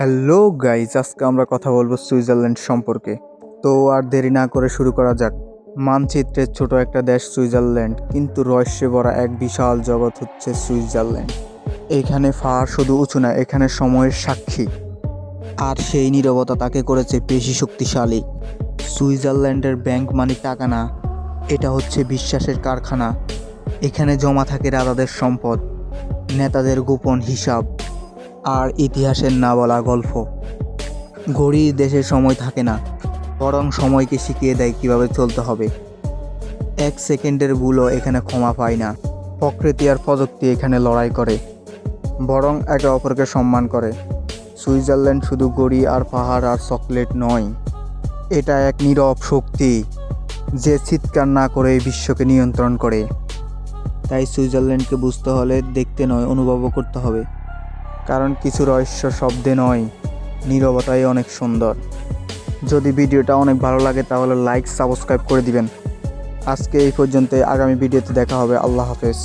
Hello guys, আজকে আমরা কথা বলবো সুইজারল্যান্ড সম্পর্কে। তো আর দেরি না করে শুরু করা যাক। মানচিত্রের ছোট একটা দেশ সুইজারল্যান্ড, কিন্তু রহস্যে ভরা এক বিশাল জগৎ হচ্ছে সুইজারল্যান্ড। এখানে পাহাড় শুধু উঁচু না, এখানে সময়ের সাক্ষী। আর সেই নীরবতা তাকে করেছে বেশি শক্তিশালী। সুইজারল্যান্ডের ব্যাংক মানে টাকা না, এটা হচ্ছে বিশ্বাসের কারখানা। এখানে জমা থাকে রাজাদের সম্পদ, নেতাদের গোপন হিসাব, আর ইতিহাসের না বলা গল্প। ঘড়ির দেশে সময় থাকে না, বরং সময়কে শিখিয়ে দেয় কিভাবে চলতে হবে। এক সেকেন্ডের ভুলও এখানে ক্ষমা পায় না। প্রকৃতি আর প্রযুক্তি এখানে লড়াই করে, বরং একে অপরকে সম্মান করে। সুইজারল্যান্ড শুধু ঘড়ি আর পাহাড় আর চকলেট নয়, এটা এক নীরব শক্তি যে চিৎকার না করে এই বিশ্বকে নিয়ন্ত্রণ করে। তাই সুইজারল্যান্ডকে বুঝতে হলে দেখতে নয়, অনুভবও করতে হবে। কারণ কিছু রহস্য শব্দে নয়, নীরবতাই অনেক সুন্দর। যদি ভিডিওটা অনেক ভালো লাগে তাহলে লাইক সাবস্ক্রাইব করে দিবেন। আজকে এই পর্যন্ত, আগামী ভিডিওতে দেখা হবে। আল্লাহ হাফেজ।